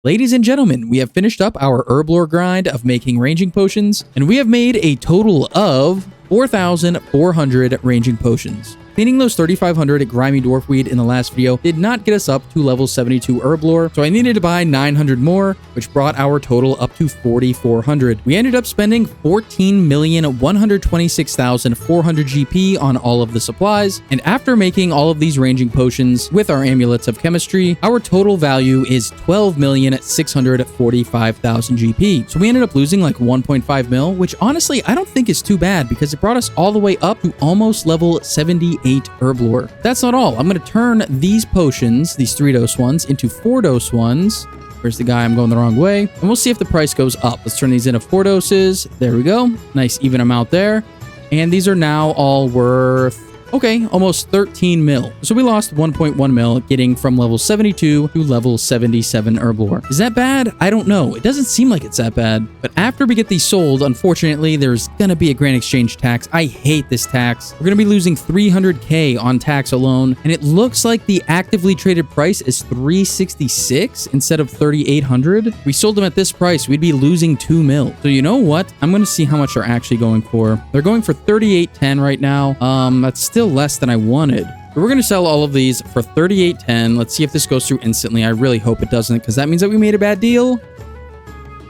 Ladies and gentlemen, we have finished up our Herblore grind of making ranging potions, and we have made a total of 4,400 ranging potions. Cleaning those 3,500 grimy dwarfweed in the last video did not get us up to level 72 Herblore, so I needed to buy 900 more, which brought our total up to 4,400. We ended up spending 14,126,400 GP on all of the supplies, and after making all of these ranging potions with our amulets of chemistry, our total value is 12,645,000 GP. So we ended up losing like 1.5 mil, which honestly I don't think is too bad because it brought us all the way up to almost level 78 Herblore. That's not all. I'm going to turn these potions, these 3-dose ones, into 4-dose ones. Where's the guy? I'm going the wrong way. And we'll see if the price goes up. Let's turn these into 4 doses. There we go. Nice even amount there. And these are now all worth... okay, almost 13 mil. So we lost 1.1 mil getting from level 72 to level 77 Herblore. Is that bad? I don't know. It doesn't seem like it's that bad. But after we get these sold, unfortunately, there's gonna be a grand exchange tax. I hate this tax. We're gonna be losing 300k on tax alone, and it looks like the actively traded price is 366 instead of 3,800. We sold them at this price, we'd be losing 2 mil. So you know what? I'm gonna see how much they're actually going for. They're going for 38.10 right now. That's still less than I wanted. But we're going to sell all of these for 38.10. Let's see if this goes through instantly. I really hope it doesn't, because that means that we made a bad deal.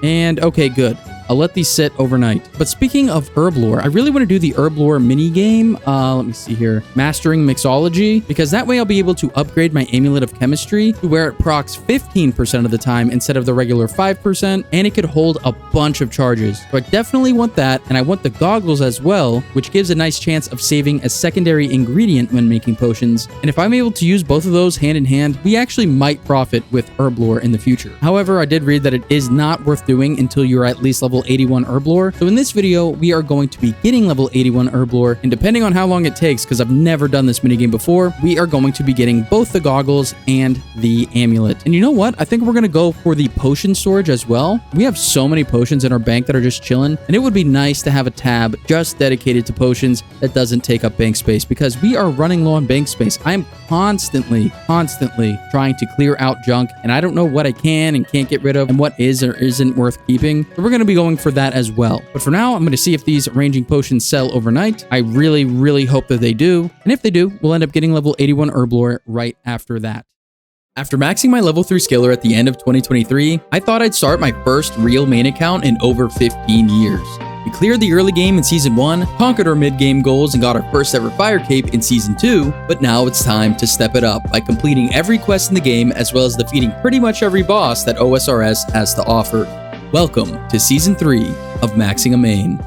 And okay, good. I'll let these sit overnight. But speaking of Herblore, I really want to do the Herblore mini game. Let me see here. Mastering Mixology, because that way I'll be able to upgrade my Amulet of Chemistry to where it procs 15% of the time instead of the regular 5%, and it could hold a bunch of charges. So I definitely want that, and I want the goggles as well, which gives a nice chance of saving a secondary ingredient when making potions. And if I'm able to use both of those hand in hand, we actually might profit with Herblore in the future. However, I did read that it is not worth doing until you're at least level 81 Herblore. So in this video, we are going to be getting level 81 Herblore, and depending on how long it takes, because I've never done this minigame before, we are going to be getting both the goggles and the amulet. And you know what? I think we're going to go for the potion storage as well. We have so many potions in our bank that are just chilling, and it would be nice to have a tab just dedicated to potions that doesn't take up bank space, because we are running low on bank space. I am constantly trying to clear out junk, and I don't know what I can and can't get rid of and what is or isn't worth keeping. So we're going to be going for that as well. But for now, I'm going to see if these ranging potions sell overnight. I really hope that they do. And if they do, we'll end up getting level 81 Herblore right after that. After maxing my level 3 scaler at the end of 2023, I thought I'd start my first real main account in over 15 years. We cleared the early game in Season 1, conquered our mid-game goals, and got our first ever Fire Cape in Season 2, but now it's time to step it up by completing every quest in the game as well as defeating pretty much every boss that OSRS has to offer. Welcome to Season 3 of Maxing a Main.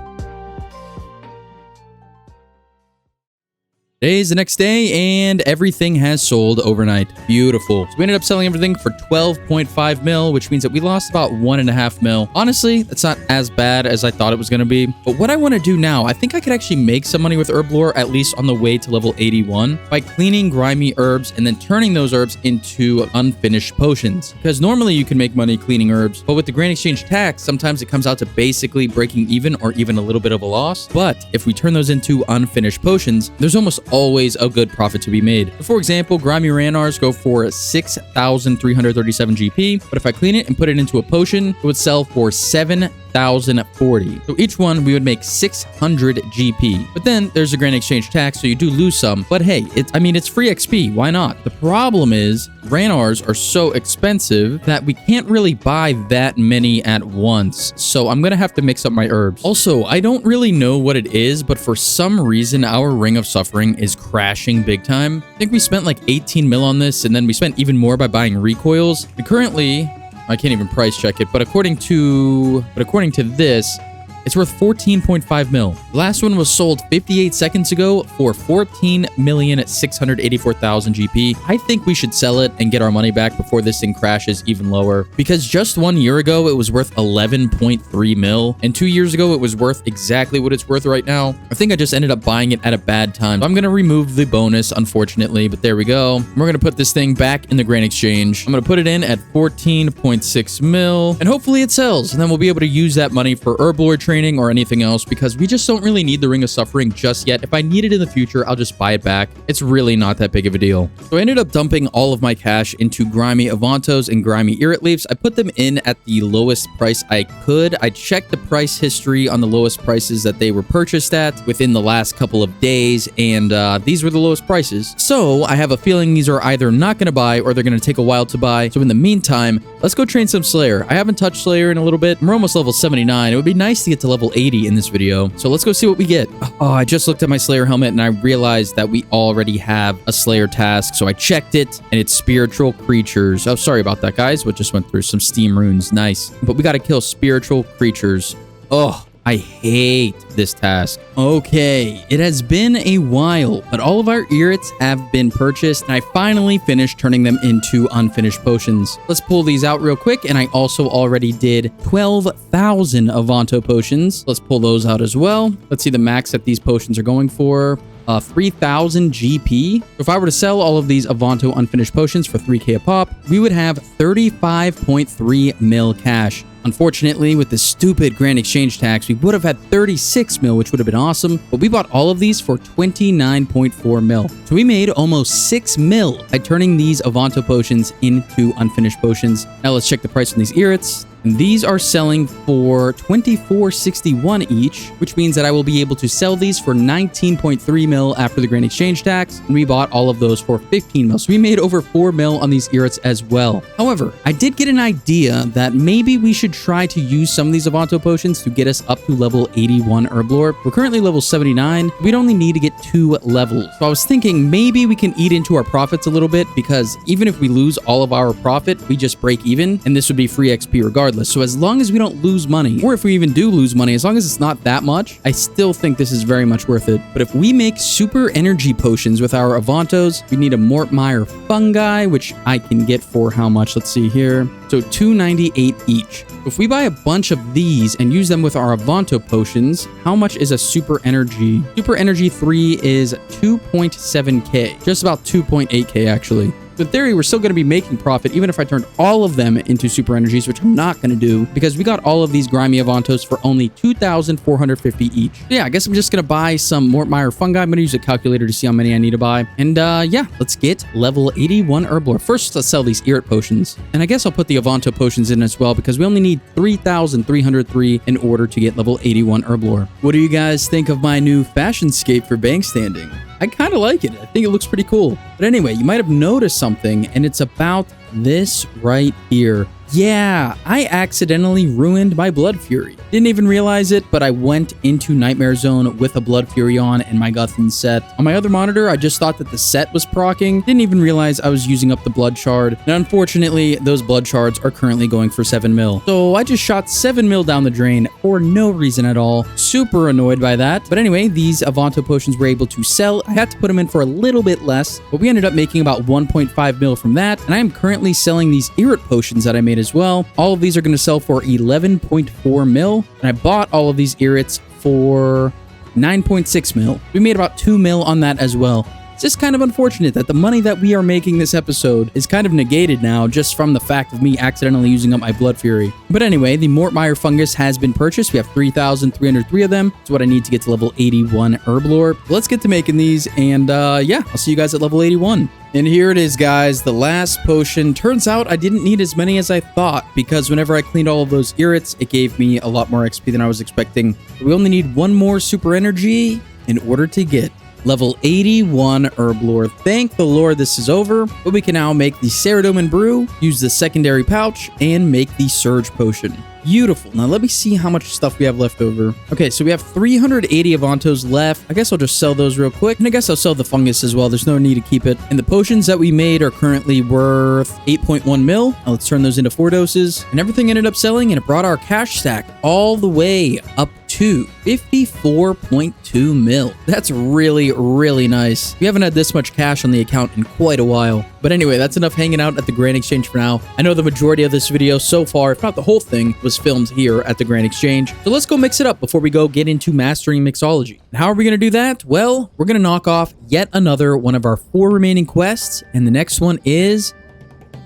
Today's the next day, and everything has sold overnight. Beautiful. So we ended up selling everything for 12.5 mil, which means that we lost about 1.5 mil. Honestly, that's not as bad as I thought it was going to be. But what I want to do now, I think I could actually make some money with Herblore, at least on the way to level 81, by cleaning grimy herbs and then turning those herbs into unfinished potions. Because normally you can make money cleaning herbs, but with the grand exchange tax, sometimes it comes out to basically breaking even or even a little bit of a loss. But if we turn those into unfinished potions, there's almost always a good profit to be made. For example, grimy ranars go for 6,337 GP, but if I clean it and put it into a potion, it would sell for 7,040. So each one we would make 600 GP. But then there's a grand exchange tax, so you do lose some. But hey, it's free XP. Why not? The problem is ranars are so expensive that we can't really buy that many at once. So I'm gonna have to mix up my herbs. Also, I don't really know what it is, but for some reason our Ring of Suffering is crashing big time. I think we spent like 18 mil on this, and then we spent even more by buying recoils. And currently, I can't even price check it, but according to this, it's worth 14.5 mil. The last one was sold 58 seconds ago for 14,684,000 GP. I think we should sell it and get our money back before this thing crashes even lower. Because just 1 year ago, it was worth 11.3 mil. And 2 years ago, it was worth exactly what it's worth right now. I think I just ended up buying it at a bad time. So I'm going to remove the bonus, unfortunately, but there we go. We're going to put this thing back in the Grand Exchange. I'm going to put it in at 14.6 mil, and hopefully it sells. And then we'll be able to use that money for Herblore training training or anything else because we just don't really need the Ring of Suffering just yet. If I need it in the future, I'll just buy it back. It's really not that big of a deal. So I ended up dumping all of my cash into grimy Avantos and grimy Irrit Leaves. I put them in at the lowest price I could. I checked the price history on the lowest prices that they were purchased at within the last couple of days, and these were the lowest prices. So I have a feeling these are either not going to buy or they're going to take a while to buy. So in the meantime, let's go train some Slayer. I haven't touched Slayer in a little bit. We're almost level 79. It would be nice to get to level 80 in this video. So let's go see what we get. Oh, I just looked at my Slayer helmet and I realized that we already have a Slayer task. So I checked it and it's spiritual creatures. Oh, sorry about that, guys. But just went through some steam runes. Nice. But we got to kill spiritual creatures. Oh, I hate this task. Okay, it has been a while, but all of our Irrits have been purchased, and I finally finished turning them into unfinished potions. Let's pull these out real quick, and I also already did 12,000 Avanto potions. Let's pull those out as well. Let's see the max that these potions are going for. 3,000 GP. If I were to sell all of these Avanto unfinished potions for 3k a pop, we would have 35.3 mil cash. Unfortunately, with the stupid grand exchange tax, we would have had 36 mil, which would have been awesome, but we bought all of these for 29.4 mil. So we made almost 6 mil by turning these Avanto potions into unfinished potions. Now let's check the price on these Irrits. And these are selling for $24.61 each, which means that I will be able to sell these for 19.3 mil after the grand exchange tax. And we bought all of those for 15 mil. So we made over 4 mil on these Irrits as well. However, I did get an idea that maybe we should try to use some of these Avanto potions to get us up to level 81 Herblore. We're currently level 79. We'd only need to get 2 levels. So I was thinking maybe we can eat into our profits a little bit, because even if we lose all of our profit, we just break even, and this would be free XP regardless. So as long as we don't lose money, or if we even do lose money, as long as it's not that much, I still think this is very much worth it. But if we make super energy potions with our Avantos, we need a Mortmire fungi, which I can get for how much? Let's see here. So 298 each. If we buy a bunch of these and use them with our Avanto potions, how much is a super energy? Super energy 3 is 2.7k, just about 2.8k actually. In theory, we're still going to be making profit even if I turned all of them into super energies, which I'm not going to do because we got all of these grimy Avantos for only 2,450 each. So yeah, I guess I'm just going to buy some Mortmire fungi. I'm going to use a calculator to see how many I need to buy. And yeah, let's get level 81 Herblore. First, let's sell these Irrit potions. And I guess I'll put the Avanto potions in as well because we only need 3,303 in order to get level 81 Herblore. What do you guys think of my new fashion scape for bank standing? I kind of like it. I think it looks pretty cool. But anyway, you might have noticed something, and it's about this right here. Yeah, I accidentally ruined my Blood Fury. Didn't even realize it, but I went into Nightmare Zone with a Blood Fury on and my Guthin set. On my other monitor, I just thought that the set was proccing. Didn't even realize I was using up the Blood Shard. And unfortunately, those Blood Shards are currently going for 7 mil. So I just shot 7 mil down the drain for no reason at all. Super annoyed by that. But anyway, these Avanto potions were able to sell. I had to put them in for a little bit less, but we ended up making about 1.5 mil from that. And I am currently selling these Irrit potions that I made as well. All of these are going to sell for 11.4 mil, and I bought all of these Irrits for 9.6 mil. We made about 2 mil on that as well. It's just kind of unfortunate that the money that we are making this episode is kind of negated now just from the fact of me accidentally using up my Blood Fury. But anyway, the Mortmire fungus has been purchased. We have 3,303 of them. It's what I need to get to level 81 Herblore. Let's get to making these, and yeah, I'll see you guys at level 81. And here it is, guys, the last potion. Turns out I didn't need as many as I thought, because whenever I cleaned all of those Irrits, it gave me a lot more XP than I was expecting. We only need 1 more super energy in order to get level 81 Herblore. Thank the Lord this is over, but we can now make the Ceradomin Brew, use the secondary pouch, and make the Surge Potion. Beautiful. Now let me see how much stuff we have left over. Okay, so we have 380 Avantos left. I guess I'll just sell those real quick. And I guess I'll sell the fungus as well. There's no need to keep it. And the potions that we made are currently worth 8.1 mil. Now let's turn those into 4 doses. And everything ended up selling, and it brought our cash stack all the way up to 54.2 mil. That's really, really nice. We haven't had this much cash on the account in quite a while. But anyway, that's enough hanging out at the Grand Exchange for now. I know the majority of this video so far, if not the whole thing, was filmed here at the Grand Exchange. So let's go mix it up before we go get into mastering mixology. And how are we going to do that? Well, we're going to knock off yet another one of our 4 remaining quests. And the next one is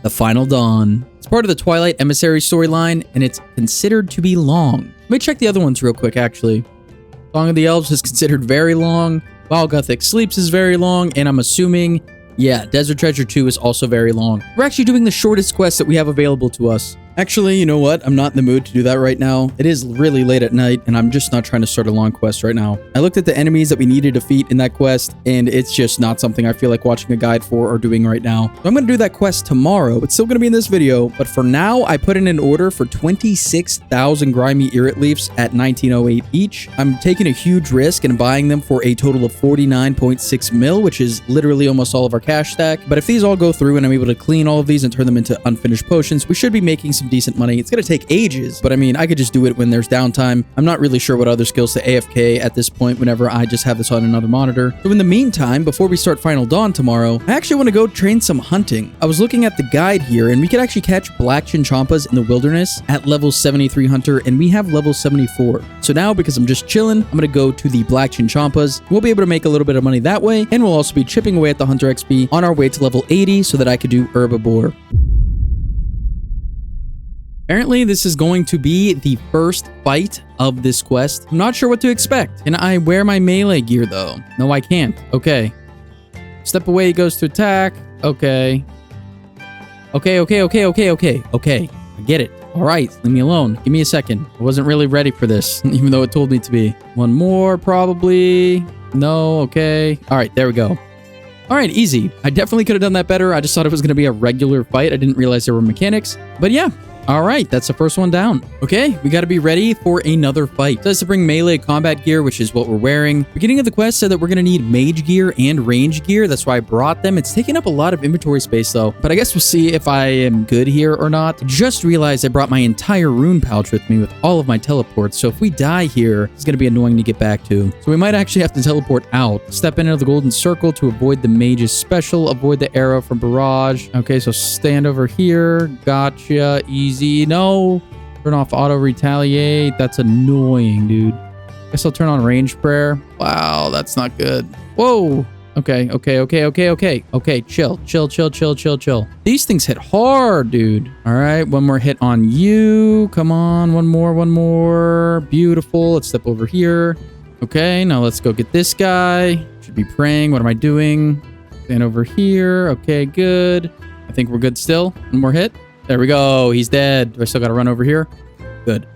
the Final Dawn. It's part of the Twilight Emissary storyline, and it's considered to be long. me check the other ones real quick, actually. Song of the Elves is considered very long. Wild Gothic Sleeps is very long, and I'm assuming, yeah, Desert Treasure 2 is also very long. We're actually doing the shortest quest that we have available to us. Actually, you know what? I'm not in the mood to do that right now. It is really late at night, and I'm just not trying to start a long quest right now. I looked at the enemies that we need to defeat in that quest, and it's just not something I feel like watching a guide for or doing right now. So I'm going to do that quest tomorrow. It's still going to be in this video, but for now, I put in an order for 26,000 grimy Irit leaves at 1908 each. I'm taking a huge risk and buying them for a total of 49.6 mil, which is literally almost all of our cash stack. But if these all go through and I'm able to clean all of these and turn them into unfinished potions, we should be making some decent money. It's going to take ages, but I mean, I could just do it when there's downtime. I'm not really sure what other skills to AFK at this point whenever I just have this on another monitor. So in the meantime, before we start Final Dawn tomorrow, I actually want to go train some hunting. I was looking at the guide here, and we could actually catch black chinchompas in the wilderness at level 73 hunter, and we have level 74. So now, because I'm just chilling, I'm going to go to the black chinchompas. We'll be able to make a little bit of money that way, and we'll also be chipping away at the hunter XP on our way to level 80 so that I could do Herblore. Apparently, this is going to be the first fight of this quest. I'm not sure what to expect. Can I wear my melee gear, though? No, I can't. Okay. Step away, he goes to attack. Okay. Okay. I get it. All right, leave me alone. Give me a second. I wasn't really ready for this, even though it told me to be. One more, probably. No, okay. All right, there we go. All right, easy. I definitely could have done that better. I just thought it was going to be a regular fight. I didn't realize there were mechanics. But yeah. All right, that's the first one down. Okay, we got to be ready for another fight. It says to bring melee combat gear, which is what we're wearing. Beginning of the quest said that we're going to need mage gear and range gear. That's why I brought them. It's taking up a lot of inventory space, though. But I guess we'll see if I am good here or not. Just realized I brought my entire rune pouch with me with all of my teleports. So if we die here, it's going to be annoying to get back to. So we might actually have to teleport out. Step into the golden circle to avoid the mage's special. Avoid the arrow from barrage. Okay, so stand over here. Gotcha. Easy. No. Turn off auto retaliate. That's annoying, dude. Guess I'll turn on range prayer. Wow, that's not good. Whoa. Okay. Okay, chill. These things hit hard, dude. All right, one more hit on you. Come on, one more. Beautiful. Let's step over here. Okay, now let's go get this guy. Should be praying. What am I doing? Stand over here. Okay, good. I think we're good still. One more hit. There we go. He's dead. Do I still got to run over here? Good.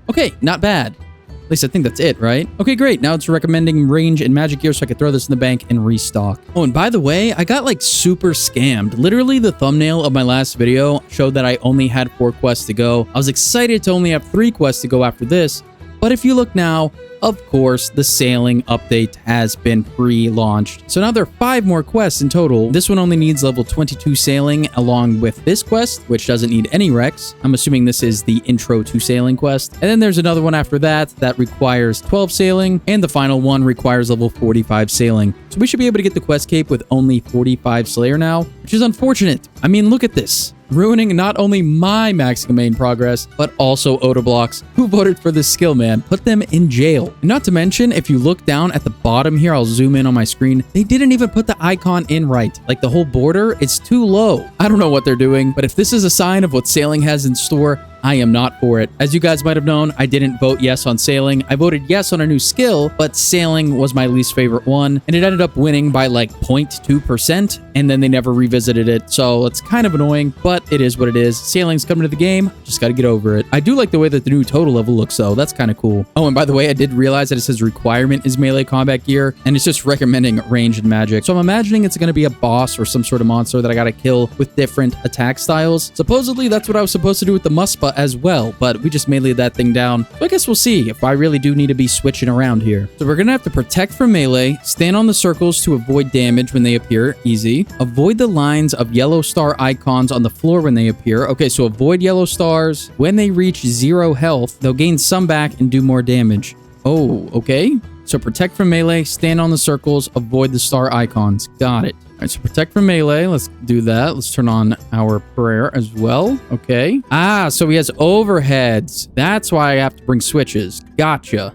Okay, not bad. At least I think that's it, right? Okay, great. Now it's recommending range and magic gear so I could throw this in the bank and restock. Oh, and by the way, I got like super scammed. Literally, the thumbnail of my last video showed that I only had 4 quests to go. I was excited to only have 3 quests to go after this. But if you look now, of course, the sailing update has been pre-launched. So now there are 5 more quests in total. This one only needs level 22 sailing along with this quest, which doesn't need any Rex. I'm assuming this is the intro to sailing quest. And then there's another one after that that requires 12 sailing. And the final one requires level 45 sailing. So we should be able to get the quest cape with only 45 Slayer now, which is unfortunate. I mean, look at this. Ruining not only my maxing main progress, but also Odoblox, who voted for this skill, man. Put them in jail. And not to mention, if you look down at the bottom here, I'll zoom in on my screen, they didn't even put the icon in right. Like the whole border, it's too low. I don't know what they're doing, but if this is a sign of what sailing has in store, I am not for it. As you guys might have known, I didn't vote yes on sailing. I voted yes on a new skill, but sailing was my least favorite one, and it ended up winning by like 0.2%, and then they never revisited it, so it's kind of annoying, but it is what it is. Sailing's coming to the game, just gotta get over it. I do like the way that the new total level looks, though. That's kind of cool. Oh, and by the way, I did realize that it says requirement is melee combat gear, and it's just recommending range and magic. So I'm imagining it's gonna be a boss or some sort of monster that I gotta kill with different attack styles. Supposedly, that's what I was supposed to do with the Muspa as well, but we just meleeed that thing down. So I guess we'll see if I really do need to be switching around here. So we're gonna have to protect from melee, stand on the circles to avoid damage when they appear, easy. Avoid the lines of yellow star icons on the floor when they appear. Okay, so avoid yellow stars. When they reach 0 health, they'll gain some back and do more damage. Oh, okay. So protect from melee, stand on the circles, avoid the star icons. Got it. All right, so protect from melee. Let's do that. Let's turn on our prayer as well. Okay. Ah, so he has overheads. That's why I have to bring switches. Gotcha.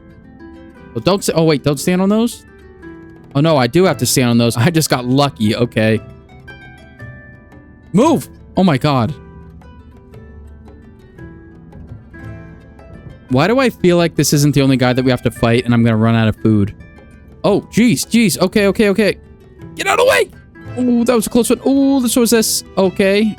Well, don't oh wait, don't stand on those? Oh no, I do have to stand on those. I just got lucky. Okay. Move! Oh my god. Why do I feel like this isn't the only guy that we have to fight and I'm gonna run out of food? Oh, jeez. Okay. Get out of the way! Oh, that was a close one. Oh, this was this. Okay,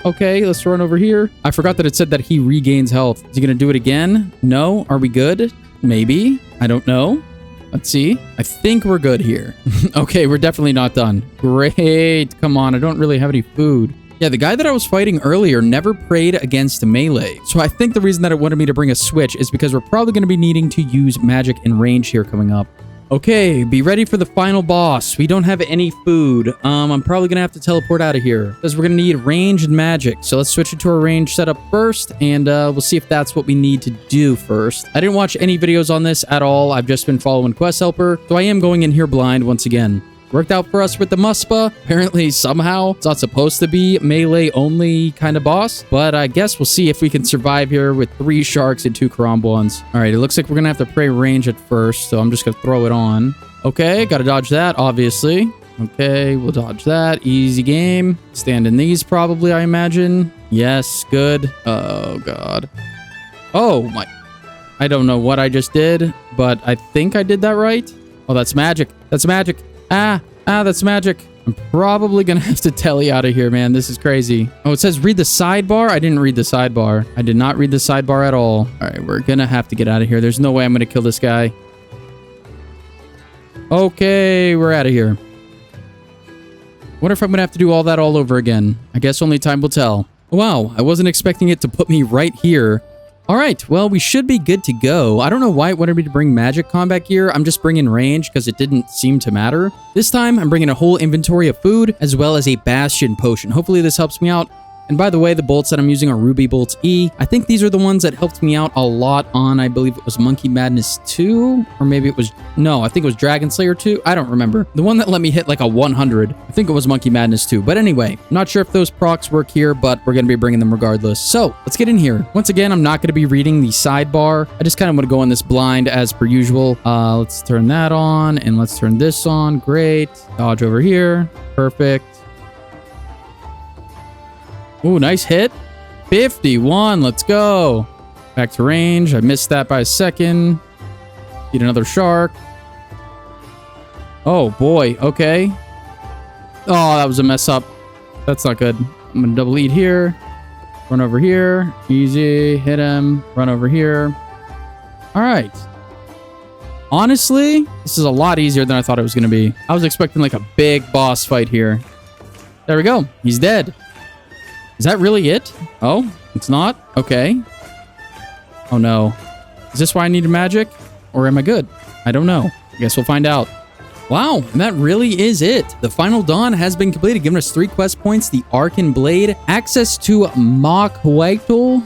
let's run over here. I forgot that it said that he regains health. Is he gonna do it again? No? Are we good? Maybe. I don't know. Let's see. I think we're good here. Okay, we're definitely not done. Great. Come on, I don't really have any food. Yeah, the guy that I was fighting earlier never prayed against melee. So I think the reason that it wanted me to bring a switch is because we're probably going to be needing to use magic and range here coming up. Okay, be ready for the final boss. We don't have any food. I'm probably going to have to teleport out of here because we're going to need range and magic. So let's switch it to our range setup first, and we'll see if that's what we need to do first. I didn't watch any videos on this at all. I've just been following Quest Helper, so I am going in here blind once again. Worked out for us with the Muspa. Apparently, somehow, it's not supposed to be melee-only kind of boss, but I guess we'll see if we can survive here with 3 sharks and 2 Karambwans. All right, it looks like we're gonna have to pray range at first, so I'm just gonna throw it on. Okay, gotta dodge that, obviously. Okay, we'll dodge that. Easy game. Stand in these, probably, I imagine. Yes, good. Oh, God. Oh, my. I don't know what I just did, but I think I did that right. Oh, that's magic. That's magic. That's magic. I'm probably gonna have to telly out of here, man. This is crazy. Oh, it says read the sidebar. I didn't read the sidebar. I did not read the sidebar at all. All right, we're gonna have to get out of here. There's no way I'm gonna kill this guy. Okay, we're out of here. Wonder if I'm gonna have to do all that all over again. I guess only time will tell. Wow, I wasn't expecting it to put me right here. All right, well, we should be good to go. I don't know why it wanted me to bring magic combat gear. I'm just bringing range because it didn't seem to matter. This time, I'm bringing a whole inventory of food as well as a bastion potion. Hopefully this helps me out. And by the way, the bolts that I'm using are Ruby Bolts E. I think these are the ones that helped me out a lot on, I believe it was Monkey Madness 2, or maybe it was, no, I think it was Dragon Slayer 2. I don't remember. The one that let me hit like a 100. I think it was Monkey Madness 2. But anyway, not sure if those procs work here, but we're going to be bringing them regardless. So let's get in here. Once again, I'm not going to be reading the sidebar. I just kind of want to go in this blind as per usual. Let's turn that on and let's turn this on. Great. Dodge over here. Perfect. Ooh, nice hit. 51. Let's go. Back to range. I missed that by a second. Get another shark. Oh, boy. Okay. Oh, that was a mess up. That's not good. I'm going to double eat here. Run over here. Easy. Hit him. Run over here. All right. Honestly, this is a lot easier than I thought it was going to be. I was expecting like a big boss fight here. There we go. He's dead. Is that really it? Oh, it's not? Okay. Oh, no. Is this why I needed magic? Or am I good? I don't know. I guess we'll find out. Wow, and that really is it. The final dawn has been completed, giving us 3 quest points, the Arcan Blade, access to Mokwaitl,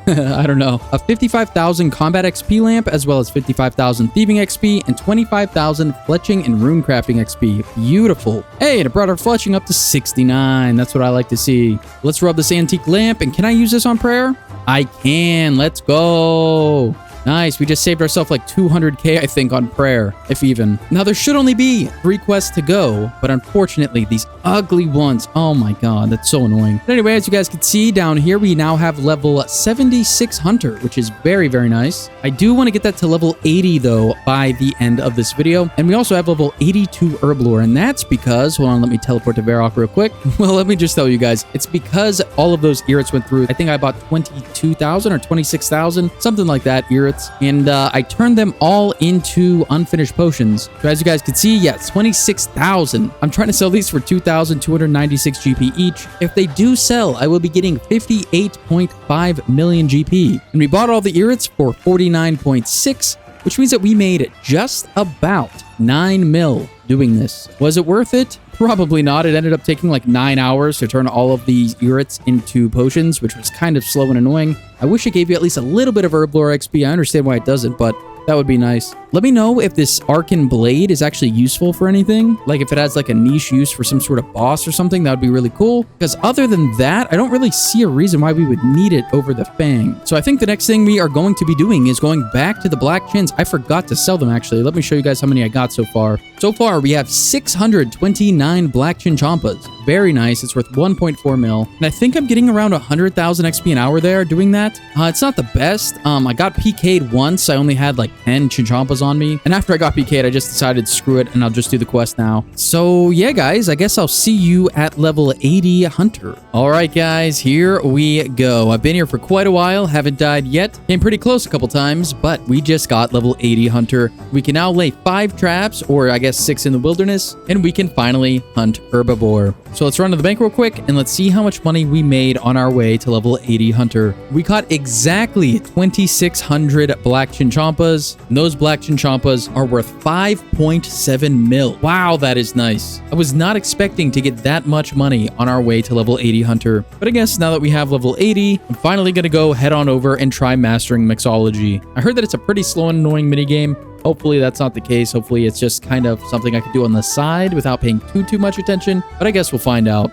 I don't know, a 55,000 combat XP lamp, as well as 55,000 thieving XP, and 25,000 fletching and rune crafting XP. Beautiful. Hey, and it brought our fletching up to 69. That's what I like to see. Let's rub this antique lamp, and can I use this on prayer? I can. Let's go. Nice, we just saved ourselves like 200k, I think, on prayer, if even. Now, there should only be 3 quests to go, but unfortunately, these ugly ones, oh my god, that's so annoying. But anyway, as you guys can see down here, we now have level 76 Hunter, which is very, very nice. I do want to get that to level 80, though, by the end of this video. And we also have level 82 Herblore, and that's because, hold on, let me teleport to Varrock real quick. Well, let me just tell you guys, it's because all of those Irits went through. I think I bought 22,000 or 26,000, something like that, Irits. And I turned them all into unfinished potions. So as you guys can see, yeah, it's 26,000. I'm trying to sell these for 2,296 GP each. If they do sell, I will be getting 58.5 million GP. And we bought all the Irits for 49.6, which means that we made just about 9 mil doing this. Was it worth it? Probably not. It ended up taking like 9 hours to turn all of these Irits into potions, which was kind of slow and annoying. I wish it gave you at least a little bit of Herblore XP. I understand why it doesn't, but That would be nice. Let me know if this Arcan Blade is actually useful for anything. Like if it has like a niche use for some sort of boss or something, that would be really cool. Because other than that, I don't really see a reason why we would need it over the Fang. So I think the next thing we are going to be doing is going back to the Black Chins. I forgot to sell them actually. Let me show you guys how many I got so far. So far, we have 629 Black Chinchompas. Very nice. It's worth 1.4 mil. And I think I'm getting around 100,000 XP an hour there doing that. It's not the best. I got PK'd once. I only had like 10 Chinchompas on me. And after I got PK'd, I just decided screw it and I'll just do the quest now. So yeah, guys, I guess I'll see you at level 80 Hunter. All right, guys, here we go. I've been here for quite a while. Haven't died yet. Came pretty close a couple times, but we just got level 80 Hunter. We can now lay 5 traps, or I guess 6 in the wilderness, and we can finally hunt Herblore. So let's run to the bank real quick and let's see how much money we made on our way to level 80 Hunter. We caught exactly 2,600 Black Chinchompas, and those Black Chinchompas are worth 5.7 mil. Wow, that is nice. I was not expecting to get that much money on our way to level 80 Hunter. But I guess now that we have level 80, I'm finally going to go head on over and try mastering Mixology. I heard that it's a pretty slow and annoying minigame. Hopefully that's not the case. Hopefully it's just kind of something I could do on the side without paying too much attention. But I guess we'll find out.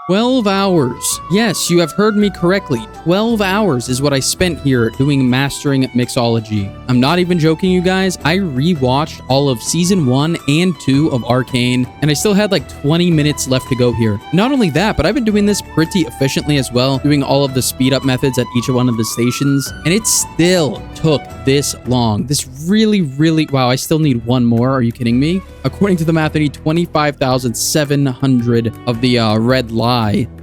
12 hours. Yes, you have heard me correctly. 12 hours is what I spent here doing mastering Mixology. I'm not even joking, you guys. I rewatched all of season 1 and 2 of Arcane, and I still had like 20 minutes left to go here. Not only that, but I've been doing this pretty efficiently as well, doing all of the speed up methods at each one of the stations, and it still took this long. This really, wow, I still need one more. Are you kidding me? According to the math, I need 25,700 of the red lie.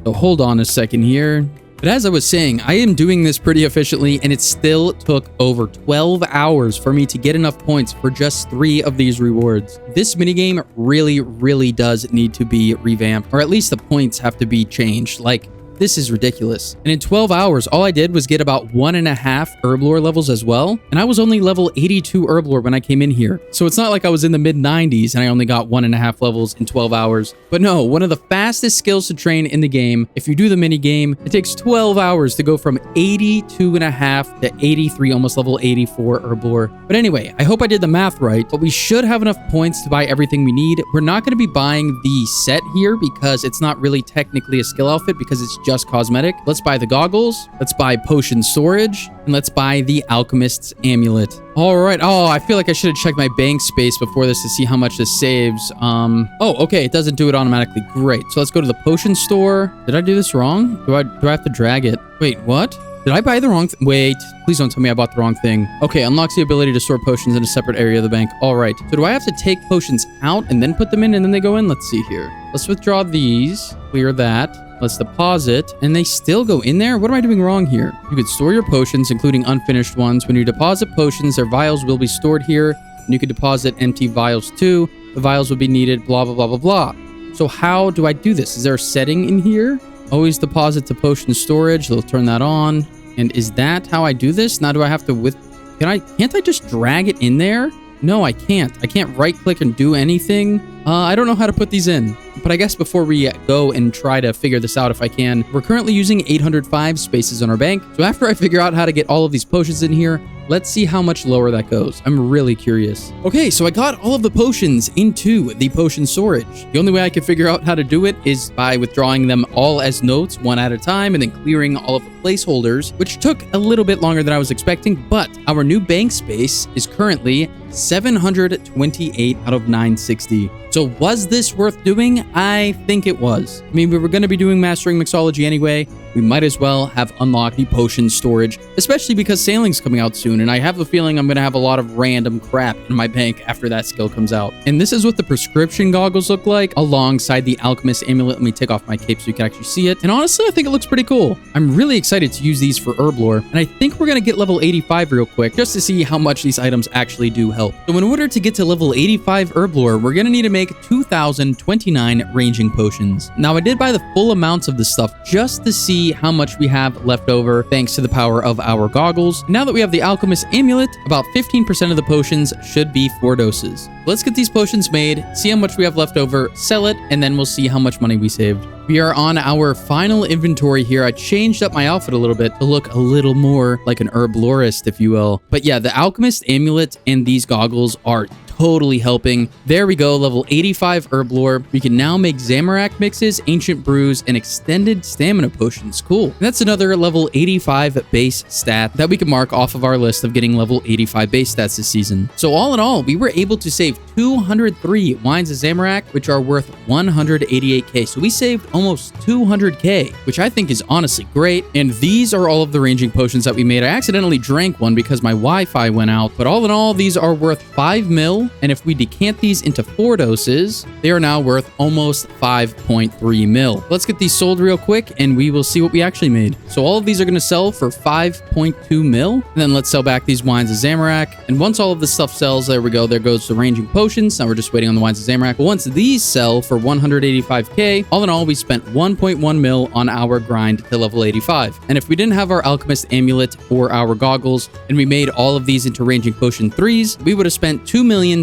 So hold on a second here. But as I was saying, I am doing this pretty efficiently, and it still took over 12 hours for me to get enough points for just 3 of these rewards. This minigame really does need to be revamped, or at least the points have to be changed. Like, this is ridiculous. And in 12 hours, all I did was get about 1.5 Herblore levels as well. And I was only level 82 Herblore when I came in here. So it's not like I was in the mid 90s and I only got 1.5 levels in 12 hours. But no, one of the fastest skills to train in the game. If you do the mini game, it takes 12 hours to go from 82.5 to 83, almost level 84 Herblore. But anyway, I hope I did the math right, but we should have enough points to buy everything we need. We're not going to be buying the set here because it's not really technically a skill outfit because it's just cosmetic. Let's buy the goggles, let's buy potion storage, and let's buy the Alchemists Amulet. All right. Oh, I feel like I should have checked my bank space before this to see how much this saves. Oh, okay. It doesn't do it automatically. Great. So let's go to the potion store. Did I do this wrong? Do I have to drag it? Wait, what? Did I buy the wrong thing? Wait, please don't tell me I bought the wrong thing. Okay, unlocks the ability to store potions in a separate area of the bank. All right. So do I have to take potions out and then put them in and then they go in? Let's see here. Let's withdraw these. Clear that. Let's deposit, and they still go in there? What am I doing wrong here? You could store your potions, including unfinished ones. When you deposit potions, their vials will be stored here, and you could deposit empty vials too. The vials will be needed, blah, blah, blah, blah, blah. So how do I do this? Is there a setting in here? Always deposit to potion storage. They'll turn that on. And is that how I do this? Now do I have to can't I just drag it in there? No, I can't. I can't right click and do anything. I don't know how to put these in. But I guess before we go and try to figure this out if I can, we're currently using 805 spaces on our bank. So after I figure out how to get all of these potions in here, let's see how much lower that goes. I'm really curious. Okay, so I got all of the potions into the potion storage. The only way I could figure out how to do it is by withdrawing them all as notes one at a time and then clearing all of the placeholders, which took a little bit longer than I was expecting, but our new bank space is currently 728 out of 960. So was this worth doing? I think it was. I mean, we were going to be doing mastering mixology anyway. We might as well have unlocked the potion storage, especially because sailing's coming out soon, and I have a feeling I'm going to have a lot of random crap in my bank after that skill comes out. And this is what the prescription goggles look like alongside the Alchemist Amulet. Let me take off my cape so you can actually see it. And honestly, I think it looks pretty cool. I'm really excited to use these for Herblore, and I think we're going to get level 85 real quick just to see how much these items actually do help help. So in order to get to level 85 Herblore, we're gonna need to make 2,029 ranging potions. Now, I did buy the full amounts of this stuff just to see how much we have left over thanks to the power of our goggles. Now that we have the Alchemist Amulet, about 15% of the potions should be 4 doses. Let's get these potions made, see how much we have left over, sell it, and then we'll see how much money we saved. We are on our final inventory here. I changed up my outfit a little bit to look a little more like an herblorist, if you will. But yeah, the Alchemist Amulet and these goggles are totally helping. There we go, level 85 Herblore. We can now make Zamorak mixes, ancient brews, and extended stamina potions. Cool. And that's another level 85 base stat that we can mark off of our list of getting level 85 base stats this season. So all in all, we were able to save 203 wines of Zamorak, which are worth 188k. So we saved almost 200k, which I think is honestly great. And these are all of the ranging potions that we made. I accidentally drank one because my Wi-Fi went out, but all in all, these are worth 5 mil. And if we decant these into 4 doses, they are now worth almost 5.3 mil. Let's get these sold real quick and we will see what we actually made. So all of these are going to sell for 5.2 mil. And then let's sell back these wines of Zamorak. And once all of this stuff sells, there we go. There goes the ranging potions. Now we're just waiting on the wines of Zamorak. But once these sell for 185k, all in all, we spent 1.1 mil on our grind to level 85. And if we didn't have our Alchemist Amulet or our goggles, and we made all of these into ranging potion 3s, we would have spent 2,007,000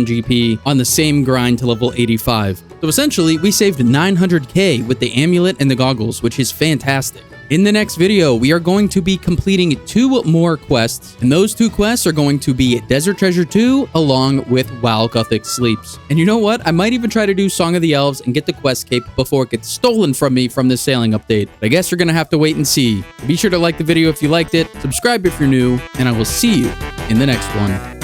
GP on the same grind to level 85. So essentially, we saved 900k with the amulet and the goggles, which is fantastic. In the next video, we are going to be completing 2 more quests, and those 2 quests are going to be Desert Treasure 2 along with While Gothic Sleeps. And you know what? I might even try to do Song of the Elves and get the quest cape before it gets stolen from me from this sailing update. But I guess you're gonna have to wait and see. Be sure to like the video if you liked it, subscribe if you're new, and I will see you in the next one.